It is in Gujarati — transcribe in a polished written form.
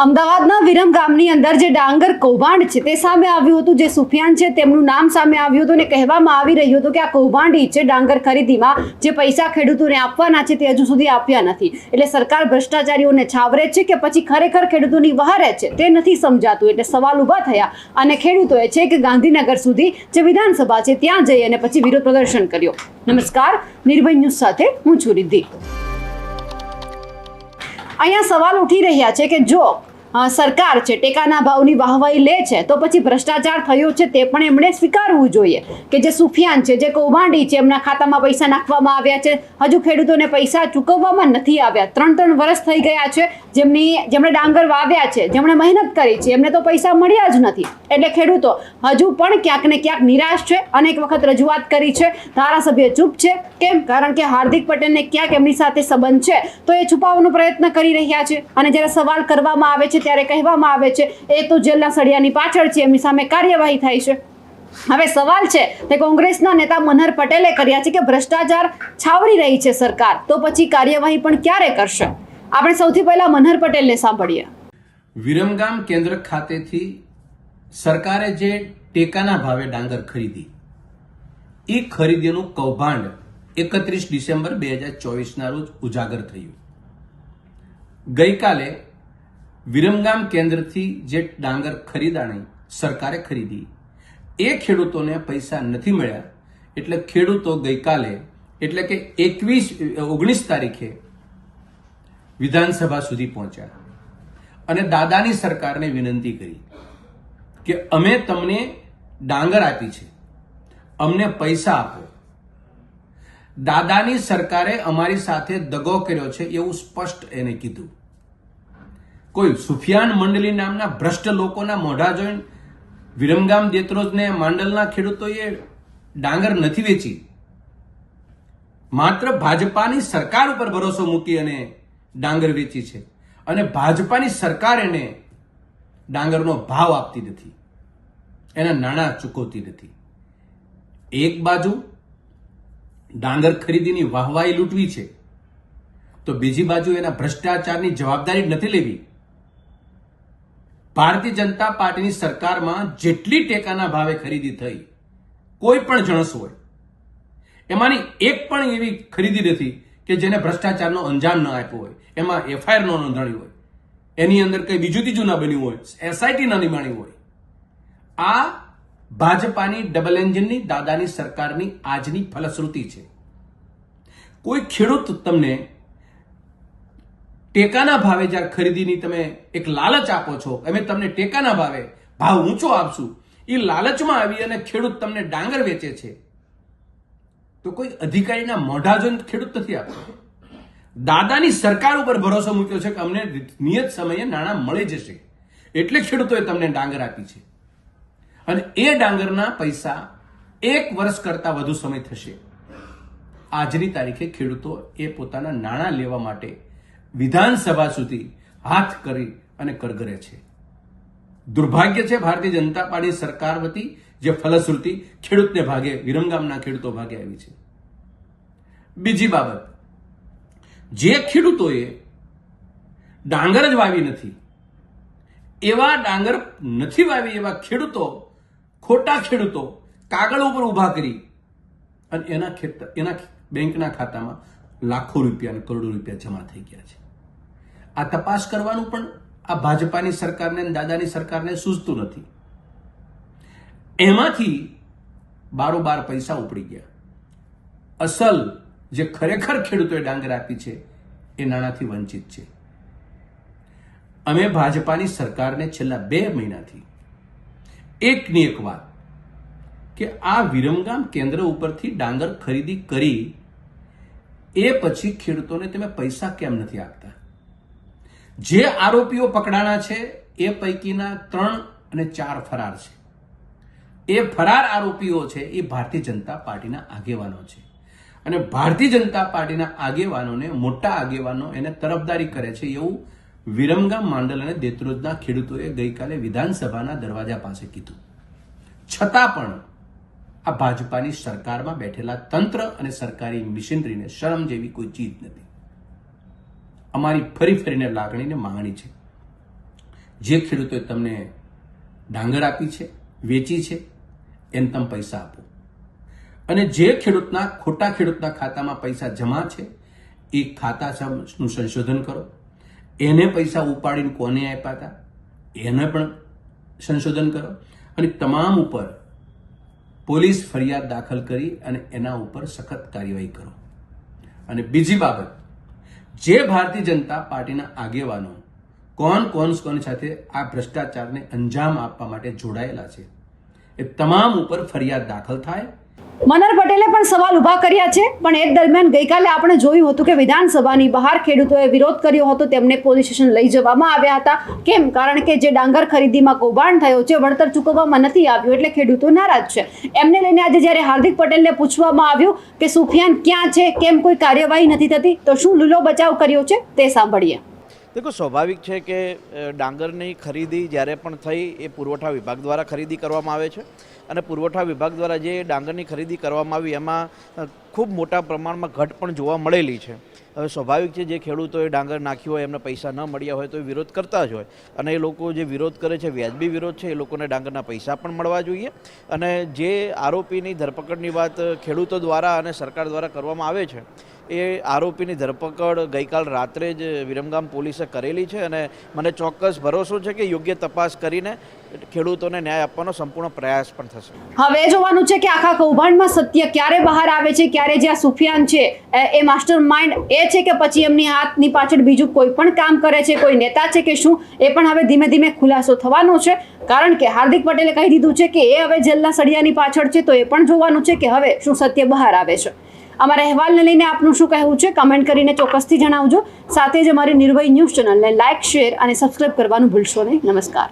અમદાવાદના વિરમ ગામની અંદર જે ડાંગર કૌભાંડ છે તે સામે આવ્યું હતું। જે સુફિયાન છે તેમનું નામ સામે આવ્યું હતું અને કહેવામાં આવી રહ્યું હતું કે આ કૌભાંડી છે ડાંગર ખરીદીમાં જે પૈસા ખેડૂતોને આપવાના છે તે હજુ સુધી આપ્યા નથી। એટલે સરકાર ભ્રષ્ટાચારીઓને છાવરે છે કે પછી ખરેખર ખેડૂતોની વહારે છે તે નથી સમજાતું। એટલે સવાલ ઊભા થયા અને ખેડૂતોએ છે કે ગાંધીનગર સુધી જે વિધાનસભા છે ત્યાં જઈ અને પછી વિરોધ પ્રદર્શન કર્યો। નમસ્કાર, નિર્ભય ન્યૂઝ સાથે હું છું રિદ્ધિ। અહીંયા સવાલ ઉઠી રહ્યા છે કે જો સરકાર છે ટેકાના ભાવની વાહવાઈ લે છે તો પછી ભ્રષ્ટાચાર થયો છે તે પણ એમણે સ્વીકારવું જોઈએ કે જે સુફિયાન છે જે કૌભાંડી છે એમના ખાતામાં પૈસા નાખવામાં આવ્યા છે, હજુ ખેડૂતોને પૈસા ચૂકવવામાં નથી આવ્યા। 3 વર્ષ થઈ ગયા છે જેમણે ડાંગર વાવ્યા છે, જેમણે મહેનત કરી છે, એમને તો પૈસા મળ્યા જ નથી। એટલે ખેડૂતો હજુ પણ ક્યાંક ને ક્યાંક નિરાશ છે। અનેક વખત રજૂઆત કરી છે, ધારાસભ્ય ચૂપ છે। કેમ? કારણ કે હાર્દિક પટેલને ક્યાંક એમની સાથે સંબંધ છે તો એ છુપાવવાનો પ્રયત્ન કરી રહ્યા છે અને જ્યારે સવાલ કરવામાં આવે છે ત્યારે કહેવામાં આવે છે એ તો જેલના સળિયાની પાછળ છે, એમની સામે કાર્યવાહી થાય છે। હવે સવાલ છે તે કોંગ્રેસના નેતા મનહર પટેલે કર્યા છે કે ભ્રષ્ટાચાર છાવરી રહી છે સરકાર, તો પછી કાર્યવાહી પણ ક્યારે કરશે? આપણે સૌથી પહેલા મનહર પટેલને સાંભળીએ। વિરમગામ કેન્દ્ર ખાતેથી સરકારે જે ટેકાના ભાવે ડાંગર ખરીદી, એ ખરીદીનું કૌભાંડ 31 ડિસેમ્બર 2024ના રોજ ઉજાગર થયું। ગઈકાલે વિરમગામ કેન્દ્રથી જે ડાંગર ખરીદાણી સરકારે ખરીદી એ ખેડૂતોને પૈસા નથી મળ્યા। એટલે ખેડૂતો ગઈકાલે એટલે કે 19 તારીખે વિધાનસભા સુધી પહોંચ્યા અને દાદાની સરકારને વિનંતી કરી કે અમે તમને ડાંગર આપી છે, અમને પૈસા આપો। દાદાની સરકારે અમારી સાથે દગો કર્યો છે એવું સ્પષ્ટ એને કીધું। કોઈ સુફિયાન મંડલી નામના ભ્રષ્ટ લોકોના મોઢા જોઈને વિરમગામ દેત્રોજને માંડલના ખેડૂતોએ ડાંગર નથી વેચી, માત્ર ભાજપાની સરકાર ઉપર ભરોસો મૂકી અને ડાંગર વેચી છે અને ભાજપાની સરકાર એને ડાંગરનો ભાવ આપતી નથી, એના નાણાં ચૂકવતી નથી। એક બાજુ ડાંગર ખરીદીની વાહવાઈ લૂંટવી છે તો બીજી બાજુ એના ભ્રષ્ટાચારની જવાબદારી નથી લેવી। ભારતીય જનતા પાર્ટીની સરકારમાં જેટલી ટેકાના ભાવે ખરીદી થઈ, કોઈ પણ જણસ હોય એમાંની એક પણ એવી ખરીદી નથી કે જેને ભ્રષ્ટાચારનો અંજામ ન આપ્યો હોય, એમાં એફઆઈઆર ન નોંધાણી હોય, એની અંદર કઈ બીજું ત્રીજું ના બન્યું હોય, એસઆઈટી ના નિમાણી હોય। આ ભાજપાની ડબલ એન્જિનની દાદાની સરકારની આજની ફલશ્રુતિ છે। કોઈ ખેડૂત તમને ટેકાના ભાવે જ્યારે ખરીદીની તમે એક લાલચ આપો છો, અમે તમને ટેકાના ભાવે ભાવ ઊંચો આપશું, એ લાલચમાં આવી અને ખેડૂત તમને ડાંગર વેચે છે તો કોઈ અધિકારીના મોઢા જોઈને ખેડૂત નથી આપતો। દાદાની સરકાર ઉપર ભરોસો મૂક્યો છે કે અમને નિયત સમયે નાણાં મળી જશે એટલે ખેડૂતોએ તમને ડાંગર આપી છે અને એ ડાંગરના પૈસા 1 વર્ષ કરતા વધુ સમય થશે। આજની તારીખે ખેડૂતો એ પોતાના નાણાં લેવા માટે વિધાનસભા સુધી હાથ કરી અને કરગરે છે। દુર્ભાગ્ય છે ભારતીય જનતા પાર્ટી સરકાર વતી જે ફલશ્રુતિ ખેડૂતને ભાગે, વિરમગામના ખેડૂતો ભાગે આવી છે। બીજી બાબત, જે ખેડૂતોએ ડાંગર જ વાવી નથી, એવા ડાંગર નથી વાવી એવા ખેડૂતો, ખોટા ખેડૂતો કાગળ ઉપર ઉભા કરી અને એના બેંકના ખાતામાં લાખો રૂપિયા અને કરોડો રૂપિયા જમા થઈ ગયા છે। આ તપાસ કરવાનું પણ આ ભાજપાની સરકારને અને દાદાની સરકારને સૂઝતું નથી। એમાંથી બારોબાર પૈસા ઉપડી ગયા। અસલ જે ખરેખર ખેડૂતોએ ડાંગર આપી છે એ નાણાંથી વંચિત છે। અમે ભાજપાની સરકારને છેલ્લા 2 મહિનાથી એકની એક વાત કે આ વિરમગામ કેન્દ્ર ઉપરથી ડાંગર ખરીદી કરી એ પછી ખેડૂતોને તમે પૈસા કેમ નથી આપતા? જે આરોપીઓ પકડાણા છે એ પૈકીના 3 અને 4 ફરાર છે। એ ફરાર આરોપીઓ છે એ ભારતીય જનતા પાર્ટીના આગેવાનો છે અને ભારતીય જનતા પાર્ટીના આગેવાનોને, મોટા આગેવાનો એને તરફદારી કરે છે એવું વિરમગામ, માંડલ અને દેત્રોજના ખેડૂતોએ ગઈકાલે વિધાનસભાના દરવાજા પાસે કીધું। છતાં પણ આ ભાજપાની સરકારમાં બેઠેલા તંત્ર અને સરકારી મિશનરીને શરમ જેવી કોઈ ચીજ નથી। અમારી ફરીને લાગણીને માંગણી છે જે ખેડૂતોએ તમને ડાંગર આપી છે, વેચી છે, એને તમે પૈસા આપો. અને જે ખોટા ખેડૂતના ખાતામાં પૈસા જમા છે એ ખાતાનું સંશોધન કરો. એને પૈસા ઉપાડીને કોને આપ્યા હતા એને પણ સંશોધન કરો અને તમામ ઉપર પોલીસ ફરિયાદ દાખલ કરી અને એના ઉપર સખત કાર્યવાહી કરો. અને બીજી બાબત, જે ભારતીય જનતા પાર્ટીના આગેવાનો કોણ સાથે આ ભ્રષ્ટાચારને અંજામ આપવા માટે જોડાયેલા છે એ તમામ ઉપર ફરિયાદ દાખલ થાય. મનહર પટેલે પણ સવાલ ઉભા કર્યા છે, પણ એ દરમિયાન ગઈકાલે આપણે જોયું હતું કે વિધાનસભાની બહાર ખેડૂતોએ વિરોધ કર્યો હતો, તેમને પોલીસ સ્ટેશન લઈ જવામાં આવ્યા હતા. કેમ? કારણ કે જે ડાંગર ખરીદીમાં કૌભાંડ થયો છે, વળતર ચૂકવવામાં નથી આવ્યું, એટલે ખેડૂતો નારાજ છે. એમને લઈને આજે જ્યારે હાર્દિક પટેલને પૂછવામાં આવ્યું કે સુફિયાન ક્યાં છે, કેમ કોઈ કાર્યવાહી નથી થતી, તો શું લૂલો બચાવ કર્યો છે તે સાંભળીએ. દેખો, સ્વાભાવિક છે કે ડાંગરની ખરીદી જ્યારે પણ થઈ એ પુરવઠા વિભાગ દ્વારા ખરીદી કરવામાં આવે છે અને પુરવઠા વિભાગ દ્વારા જે ડાંગરની ખરીદી કરવામાં આવી એમાં ખૂબ મોટા પ્રમાણમાં ઘટ પણ જોવા મળેલી છે. હવે સ્વાભાવિક છે જે ખેડૂતોએ ડાંગર નાખ્યું હોય એમને પૈસા ન મળ્યા હોય તો એ વિરોધ કરતા જ હોય અને એ લોકો જે વિરોધ કરે છે વ્યાજબી વિરોધ છે, એ લોકોને ડાંગરના પૈસા પણ મળવા જોઈએ. અને જે આરોપીની ધરપકડની વાત ખેડૂતો દ્વારા અને સરકાર દ્વારા કરવામાં આવે છે એ આરોપીની ધરપકડ ગઈકાલ રાત્રે જ વિરમગામ પોલીસે કરેલી છે અને મને ચોક્કસ ભરોસો છે કે યોગ્ય તપાસ કરીને ખેડૂતોને ન્યાય આપવાનો સંપૂર્ણ પ્રયાસ પણ થશે. હવે જોવાનું છે કે આખા કૌભાંડમાં સત્ય ક્યારે બહાર આવે છે, ક્યારે જે આ સુફિયાન છે એ માસ્ટર માઇન્ડ એ છે કે પછી એમની હાથની પાછળ બીજું કોઈ પણ કામ કરે છે, કોઈ નેતા છે કે શું, એ પણ હવે ધીમે ધીમે ખુલાસો થવાનો છે. કારણ કે હાર્દિક પટેલે કહી દીધું છે કે એ હવે જેલના સળિયાની પાછળ છે, તો એ પણ જોવાનું છે કે હવે શું સત્ય બહાર આવે છે. અમારા અહેવાલને લઈને આપનું શું કહેવું છે કમેન્ટ કરીને ચોક્કસથી જણાવજો. સાથે જ અમારી નિર્ભય ન્યૂઝ ચેનલને લાઇક, શેર અને સબસ્ક્રાઇબ કરવાનું ભૂલશો નહીં. નમસ્કાર.